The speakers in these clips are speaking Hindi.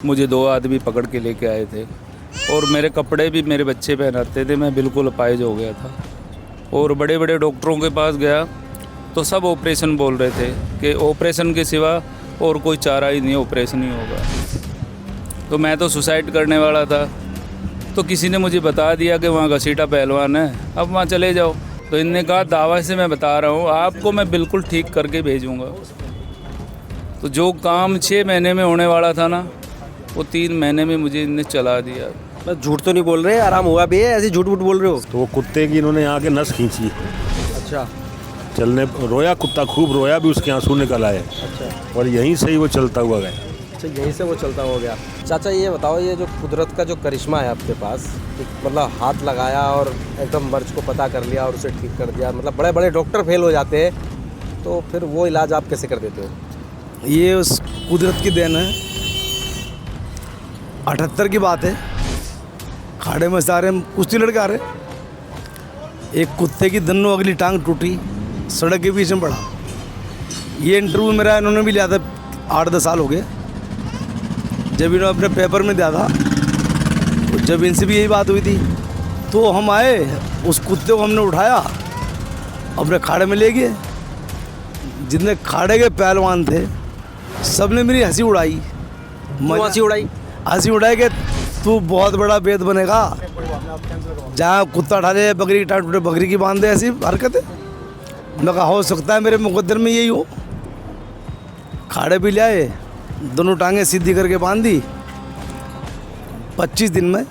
मुझे 2 आदमी पकड़ के लेके आए थे और मेरे कपड़े भी मेरे बच्चे पहनाते थे। मैं बिल्कुल अपाहिज हो गया था और बड़े बड़े डॉक्टरों के पास गया तो सब ऑपरेशन बोल रहे थे कि ऑपरेशन के सिवा और कोई चारा ही नहीं, ऑपरेशन ही होगा। तो मैं तो सुसाइड करने वाला था, तो किसी ने मुझे बता दिया कि वहाँ घसीटा पहलवान है, अब वहाँ चले जाओ। तो इनने कहा दावा से मैं बता रहा हूँ आपको, मैं बिल्कुल ठीक करके भेजूँगा। तो जो काम 6 महीने में होने वाला था ना, वो 3 महीने में मुझे इनने चला दिया। बस झूठ तो नहीं बोल रहे, आराम हुआ भी है, ऐसे झूठ मूठ बोल रहे हो? तो वो कुत्ते की इन्होंने यहाँ के नस खींची। अच्छा चलने रोया, कुत्ता खूब रोया, भी उसके आंसू निकल आए। अच्छा। और यहीं से ही वो चलता हुआ गया। अच्छा, यहीं से वो चलता हो गया। चाचा ये बताओ, ये जो कुदरत का जो करिश्मा है आपके पास, कि मतलब हाथ लगाया और एकदम मर्ज को पता कर लिया और उसे ठीक कर दिया, मतलब बड़े बड़े डॉक्टर फेल हो जाते हैं, तो फिर वो इलाज आप कैसे कर देते हो? ये उस कुदरत की देन है। 78 की बात है, खाड़े में सारे कुश्ती लड़के आ रहे, एक कुत्ते की दोनों अगली टांग टूटी, सड़क के बीच में पड़ा। ये इंटरव्यू मेरा इन्होंने भी लिया था, 8-10 साल हो गए। जब इन्होंने अपने पेपर में दिया था, तो जब इनसे भी यही बात हुई थी, तो हम आए, उस कुत्ते को हमने उठाया, अपने खाड़े में ले गए। जितने खाड़े के पहलवान थे, सब ने मेरी हंसी उड़ाई। हंसी उड़ाई? हंसी उड़ाई कि तू बहुत बड़ा वेद बनेगा, जहाँ कुत्ता उठा ले, बकरी की टांग टूटे बकरी की बांध दे, ऐसी हरकतें। मैं कहा हो सकता है मेरे मुकद्दर में यही हो। खाड़े भी ले आए, दोनों टांगें सीधी करके बांध दी। 25 दिन में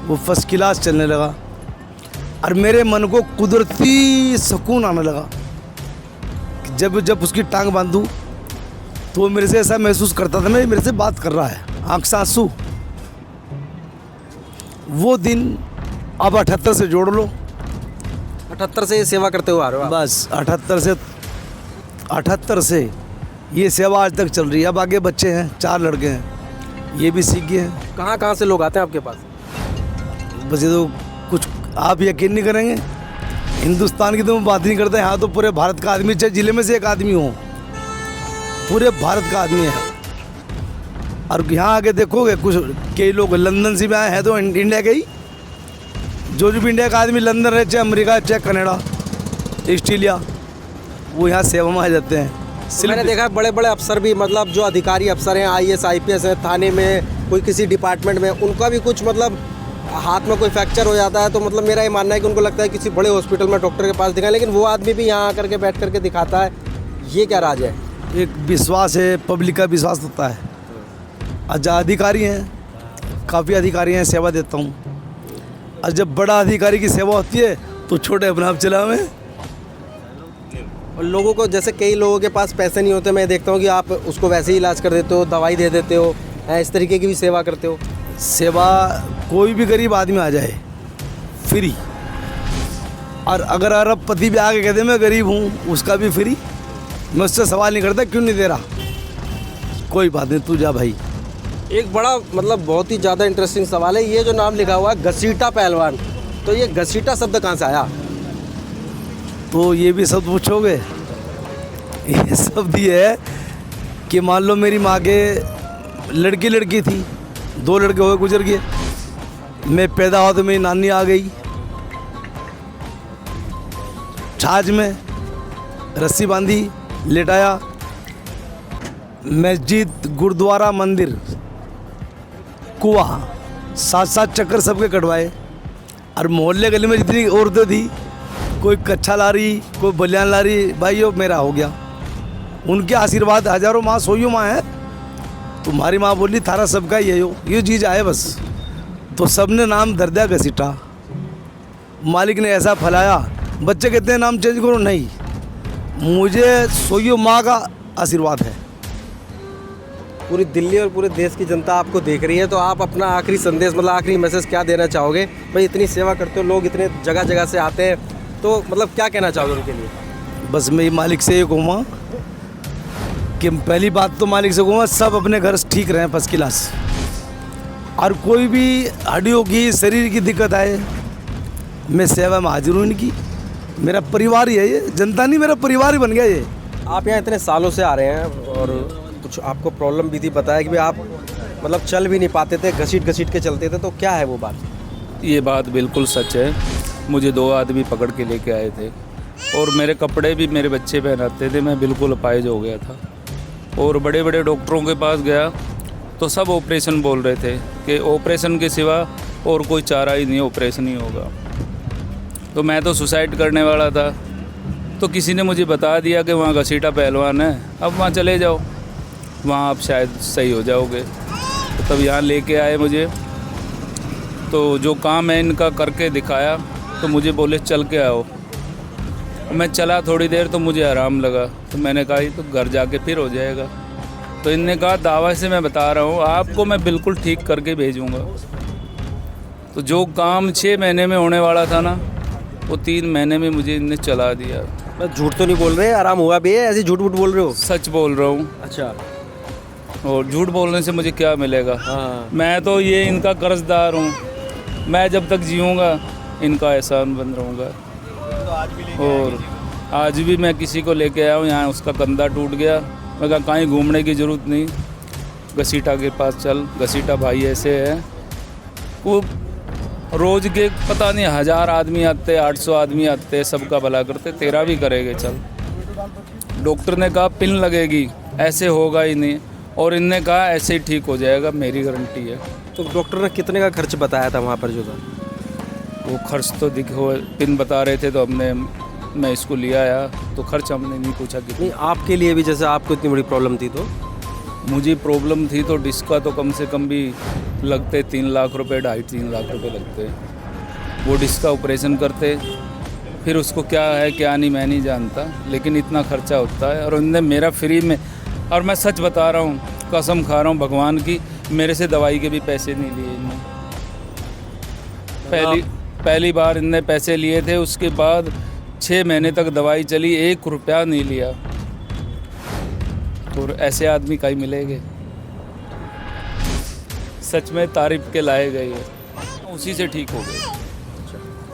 वो फर्स्ट क्लास चलने लगा और मेरे मन को कुदरती सुकून आने लगा। जब उसकी टांग बांधूं तो वो मेरे से ऐसा महसूस करता था, मेरे से बात कर रहा है, आँख से आंसू। वो दिन अब 78 से जोड़ लो। 78 से ये सेवा करते हुए आ रहे हो आप? बस 78 से ये सेवा आज तक चल रही है। अब आगे बच्चे हैं, 4 लड़के हैं, ये भी सीख गए हैं। कहाँ से लोग आते हैं आपके पास? बस ये तो कुछ आप यकीन नहीं करेंगे, हिंदुस्तान की तो मैं बात नहीं करता, यहाँ तो पूरे भारत का आदमी, चाहे जिले में से एक आदमी हो, पूरे भारत का आदमी है। और यहाँ आके देखोगे कुछ कई लोग लंदन से भी आए हैं, तो इंडिया के ही जो भी इंडिया का आदमी लंदन रहे, चाहे अमेरिका, चाहे कनाडा, ऑस्ट्रेलिया, वो यहाँ सेवा में आ जाते हैं। मैंने देखा है बड़े बड़े अफसर भी, मतलब जो अधिकारी अफसर हैं, IAS IPS हैं, थाने में, कोई किसी डिपार्टमेंट में, उनका भी कुछ मतलब हाथ में कोई फ्रैक्चर हो जाता है, तो मतलब मेरा ये मानना है कि उनको लगता है किसी बड़े हॉस्पिटल में डॉक्टर के पास दिखाएं, लेकिन वो आदमी भी यहाँ आकर के बैठ करके दिखाता है। ये क्या राज है? एक विश्वास है, पब्लिक का विश्वास होता है। अच्छा, अधिकारी हैं, काफ़ी अधिकारी हैं, सेवा देता हूँ। और जब बड़ा अधिकारी की सेवा होती है तो छोटे अपने आप चला में। और लोगों को, जैसे कई लोगों के पास पैसे नहीं होते, मैं देखता हूँ कि आप उसको वैसे ही इलाज कर देते हो, दवाई दे देते हो, इस तरीके की भी सेवा करते हो? सेवा कोई भी गरीब आदमी आ जाए फ्री, और अगर अरबपति भी आके कहते मैं गरीब हूँ, उसका भी फ्री। मैं उससे सवाल नहीं करता क्यों नहीं दे रहा, कोई बात नहीं, तू जा भाई। एक बड़ा मतलब बहुत ही ज़्यादा इंटरेस्टिंग सवाल है, ये जो नाम लिखा हुआ है घसीटा पहलवान, तो ये घसीटा शब्द कहाँ से आया? तो ये भी शब्द पूछोगे? ये शब्द ये है कि मान लो मेरी माँ के लड़की थी, 2 लड़के हुए गुजर गए, मैं पैदा हुआ तो मेरी नानी आ गई, छाछ में रस्सी बांधी, लेटाया, मस्जिद, गुरुद्वारा, मंदिर, कुआं, 7-7 चक्कर सबके कटवाए। और मोहल्ले गली में जितनी औरतें थी, कोई कच्छा ला रही, कोई बलियान ला रही, भाई वो मेरा हो गया। उनके आशीर्वाद, हजारों माँ, सोइयों माँ है, तुम्हारी माँ बोली थारा सबका ये हो, ये चीज़ आए बस। तो सब ने नाम धर दिया घसीटा। मालिक ने ऐसा फैलाया, बच्चे कहते हैं नाम चेंज करो, नहीं, मुझे सोइयों माँ का आशीर्वाद है। पूरी दिल्ली और पूरे देश की जनता आपको देख रही है, तो आप अपना आखिरी संदेश, मतलब आखिरी मैसेज क्या देना चाहोगे? भाई इतनी सेवा करते हो, लोग इतने जगह जगह से आते हैं, तो मतलब क्या कहना चाहोगे उनके लिए? बस मैं मालिक से ये कहूँगा कि पहली बात तो मालिक से कहूँगा, सब अपने घर ठीक रहें, फर्स्ट क्लास। और कोई भी हड्डियों की, शरीर की दिक्कत आए, मैं सेवा में हाजिर हूँ इनकी। मेरा परिवार ही है ये, जनता नहीं, मेरा परिवार ही बन गया ये। आप यहाँ इतने सालों से आ रहे हैं और कुछ आपको प्रॉब्लम भी थी, बताया कि भाई आप मतलब चल भी नहीं पाते थे, घसीट घसीट के चलते थे, तो क्या है वो बात? ये बात बिल्कुल सच है। मुझे 2 आदमी पकड़ के लेके आए थे और मेरे कपड़े भी मेरे बच्चे पहनाते थे। मैं बिल्कुल अपाहिज हो गया था और बड़े बड़े डॉक्टरों के पास गया तो सब ऑपरेशन बोल रहे थे कि ऑपरेशन के सिवा और कोई चारा ही नहीं, ऑपरेशन ही होगा। तो मैं तो सुसाइड करने वाला था, तो किसी ने मुझे बता दिया कि वहाँ घसीटा पहलवान है, अब वहाँ चले जाओ, वहाँ आप शायद सही हो जाओगे। तो तब यहाँ लेके आए मुझे, तो जो काम है इनका करके दिखाया, तो मुझे बोले चल के आओ। मैं चला थोड़ी देर तो मुझे आराम लगा, तो मैंने कहा ये तो घर जाके फिर हो जाएगा। तो इनने कहा दावा से मैं बता रहा हूँ आपको, मैं बिल्कुल ठीक करके भेजूँगा। तो जो काम 6 महीने में होने वाला था ना, वो 3 महीने में मुझे इनने चला दिया। मैं झूठ तो नहीं बोल रहे, आराम हुआ भी है, ऐसे झूठ मूठ बोल रहे हो? सच बोल रहा हूँ। अच्छा। और झूठ बोलने से मुझे क्या मिलेगा? हाँ। मैं तो ये इनका कर्जदार हूँ। मैं जब तक जीऊँगा इनका एहसान बन रहूँगा। और आज भी मैं किसी को लेके आया हूँ, यहाँ उसका कंधा टूट गया, मैं कहा कहीं घूमने की ज़रूरत नहीं, घसीटा के पास चल। घसीटा भाई ऐसे है, वो रोज़ के पता नहीं 1000 आदमी आते, 800 आदमी आते, सबका भला करते, तेरा भी करेंगे चल। डॉक्टर ने कहा पिन लगेगी, ऐसे होगा ही नहीं, और इनने कहा ऐसे ही ठीक हो जाएगा, मेरी गारंटी है। तो डॉक्टर ने कितने का खर्च बताया था वहाँ पर जो था? वो खर्च तो दिखो, पिन बता रहे थे तो मैं इसको लिया आया, तो खर्च हमने नहीं पूछा कितना। नहीं, आपके लिए भी, जैसे आपको इतनी बड़ी प्रॉब्लम थी तो? मुझे प्रॉब्लम थी तो डिस्क का तो कम से कम भी लगते 3 लाख रुपए, 2.5-3 लाख रुपए लगते। वो डिस्क का ऑपरेशन करते, फिर उसको क्या है क्या नहीं मैं नहीं जानता, लेकिन इतना खर्चा होता है। और उनने मेरा फ्री में, और मैं सच बता रहा हूँ, कसम खा रहा हूँ भगवान की, मेरे से दवाई के भी पैसे नहीं लिए इनने। पहली बार इनने पैसे लिए थे, उसके बाद 6 महीने तक दवाई चली, 1 रुपया नहीं लिया। और ऐसे आदमी कहीं मिलेंगे? सच में तारीफ के लाए गए हैं, उसी से ठीक हो गए।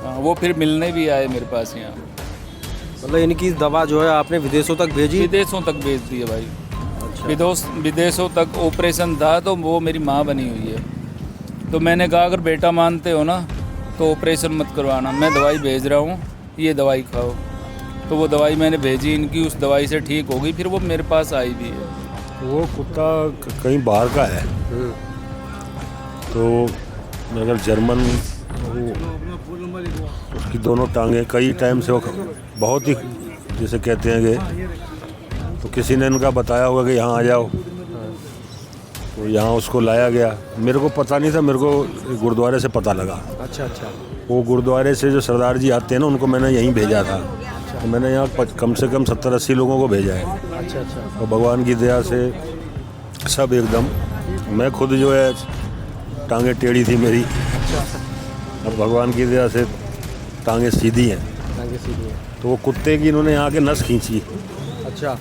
हाँ, वो फिर मिलने भी आए मेरे पास यहाँ। मतलब इनकी दवा जो है आपने विदेशों तक भेजी? विदेशों तक भेज दिए भाई। अच्छा। विदेशों तक ऑपरेशन था, तो वो मेरी माँ बनी हुई है। तो मैंने कहा अगर बेटा मानते हो ना तो ऑपरेशन मत करवाना, मैं दवाई भेज रहा हूँ, ये दवाई खाओ। तो वो दवाई मैंने भेजी इनकी, उस दवाई से ठीक हो गई, फिर वो मेरे पास आई भी है। वो कुत्ता कहीं बाहर का है, तो अगर जर्मन, उसकी दोनों टांगें कई टाइम से वो बहुत ही, जैसे कहते हैं कि, तो किसी ने इनका बताया होगा कि यहाँ आ जाओ, तो यहाँ उसको लाया गया। मेरे को पता नहीं था, मेरे को गुरुद्वारे से पता लगा। अच्छा अच्छा। वो गुरुद्वारे से जो सरदार जी आते हैं ना, उनको मैंने यहीं भेजा था। तो मैंने यहाँ कम से कम 70-80 लोगों को भेजा है। अच्छा अच्छा। और भगवान की दया से सब एकदम, मैं खुद जो है टांगे टेढ़ी थी मेरी, अब भगवान की दया से टांगे सीधी हैं। टांगे सीधी हैं। तो वो कुत्ते की इन्होंने यहाँ के नस खींची। अच्छा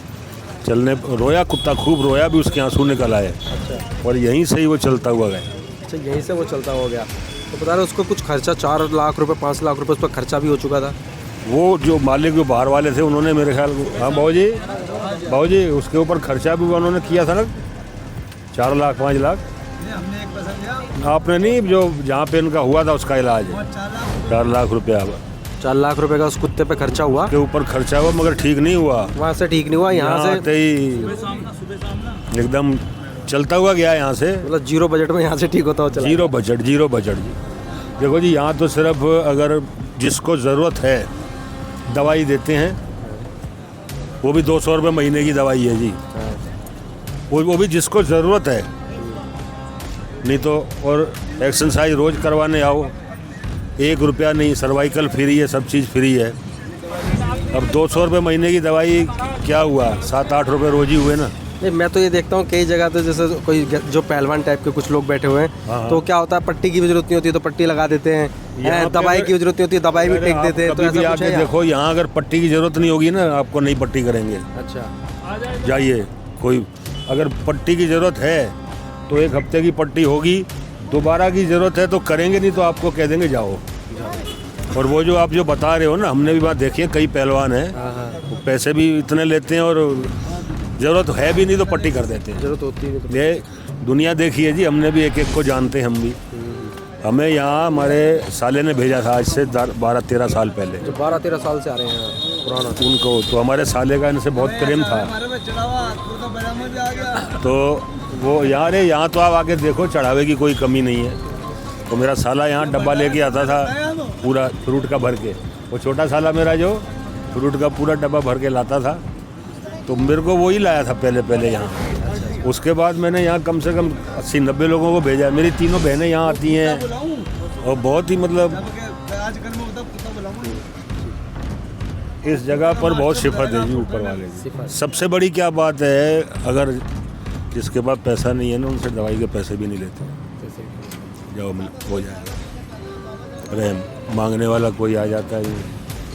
चलने रोया, कुत्ता खूब रोया, भी उसके आंसू निकल आए। अच्छा। और यहीं से ही वो चलता हुआ गया। अच्छा, यहीं से वो चलता हो गया। तो बता रहे उसको कुछ खर्चा 4 लाख रुपए, 5 लाख रुपए उस पर खर्चा भी हो चुका था। वो जो मालिक जो बाहर वाले थे, उन्होंने मेरे ख्याल, हाँ बाबूजी उसके ऊपर खर्चा भी उन्होंने किया था ना, 4 लाख 5 लाख। आपने नहीं, जो जहाँ पे इनका हुआ था उसका इलाज 4 लाख रुपया 4 लाख रुपए का उस कुत्ते पे खर्चा हुआ, के ऊपर खर्चा हुआ, मगर ठीक नहीं हुआ। वहाँ से ठीक नहीं हुआ, यहाँ से आते ही एकदम चलता हुआ गया यहाँ से। मतलब 0 बजट में यहाँ से ठीक होता हो चला। 0 बजट जी। देखो जी, यहाँ तो सिर्फ अगर जिसको ज़रूरत है दवाई देते हैं, वो भी 200 रुपये महीने की दवाई है जी। वो भी जिसको ज़रूरत है, नहीं तो। और एक्सरसाइज रोज़ करवाने आओ, 1 रुपया नहीं, सर्वाइकल फ्री है, सब चीज़ फ्री है। अब 200 रुपये महीने की दवाई क्या हुआ, 7-8 रुपये रोज ही हुए ना। नहीं, मैं तो ये देखता हूँ कई जगह तो, जैसे कोई जो पहलवान टाइप के कुछ लोग बैठे हुए हैं, तो क्या होता है, पट्टी की भी जरूरत नहीं होती तो पट्टी लगा देते हैं, दवाई की जरूरत नहीं होती दवाई भी टेक देते हैं। तो कभी भी आके देखो, यहाँ अगर पट्टी की जरूरत नहीं होगी ना, आपको नहीं पट्टी करेंगे। अच्छा, जाइए, कोई अगर पट्टी की ज़रूरत है तो 1 हफ्ते की पट्टी होगी, दोबारा की ज़रूरत है तो करेंगे, नहीं तो आपको कह देंगे जाओ। और वो जो आप जो बता रहे हो ना, हमने भी बात देखी है, कई पहलवान हैं, वो पैसे भी इतने लेते हैं और ज़रूरत है भी नहीं तो पट्टी कर देते हैं। जरूरत होती है तो। ये दुनिया देखी है जी, हमने भी एक एक को जानते हैं हम भी। हमें यहाँ हमारे साले ने भेजा था आज से 12-13 साल पहले, जो 12-13 साल से आ रहे हैं पुराना। उनको तो हमारे साले का इनसे बहुत प्रेम था। तो वो यहाँ तो आप आके देखो, चढ़ावे की कोई कमी नहीं है। तो मेरा साला यहाँ डब्बा लेके आता था पूरा फ्रूट का भर के, वो छोटा साला मेरा जो फ्रूट का पूरा डब्बा भर के लाता था, तो मेरे को वही लाया था पहले यहाँ। उसके बाद मैंने यहाँ कम से कम 80-90 लोगों को भेजा। मेरी तीनों बहनें यहाँ आती हैं और बहुत ही मतलब इस जगह पर बहुत सिफत है जी ऊपर वाले की। सबसे बड़ी क्या बात है, अगर जिसके पास पैसा नहीं है ना, उनसे दवाई के पैसे भी नहीं लेते। जाओ हो जाएगा, अरे मांगने वाला कोई आ जाता है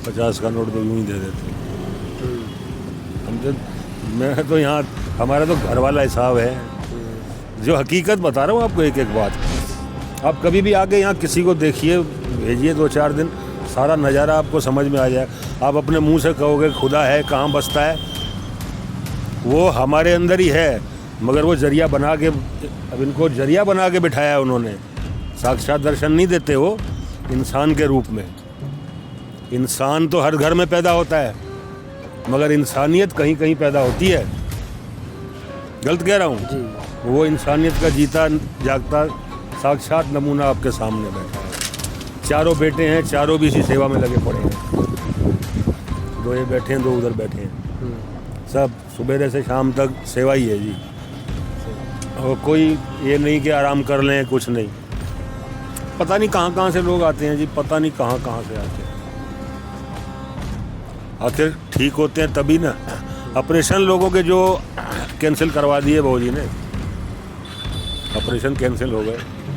50 का नोट तो यूँ ही दे देते। मैं तो यहाँ हमारा तो घर वाला हिसाब है, जो हकीकत बता रहा हूँ आपको एक एक बात। आप कभी भी आके यहाँ किसी को देखिए, भेजिए 2-4 दिन, सारा नज़ारा आपको समझ में आ जाए। आप अपने मुंह से कहोगे खुदा है, कहाँ बसता है, वो हमारे अंदर ही है, मगर वो जरिया बना के, अब इनको जरिया बना के बिठाया है उन्होंने। साक्षात दर्शन नहीं देते वो इंसान के रूप में। इंसान तो हर घर में पैदा होता है, मगर इंसानियत कहीं कहीं पैदा होती है। गलत कह रहा हूँ? वो इंसानियत का जीता जागता साक्षात नमूना आपके सामने बैठा है। चारों बेटे हैं, चारों भी इसी सेवा में लगे पड़े हैं। 2 ये बैठे हैं, 2 उधर बैठे हैं, सब सुबह से शाम तक सेवा ही है जी। और कोई ये नहीं कि आराम कर लें, कुछ नहीं। पता नहीं कहाँ से लोग आते हैं जी, पता नहीं कहाँ से आते हैं। आखिर ठीक होते हैं तभी ना। ऑपरेशन लोगों के जो कैंसिल करवा दिए भाजी ने, ऑपरेशन कैंसिल हो गए।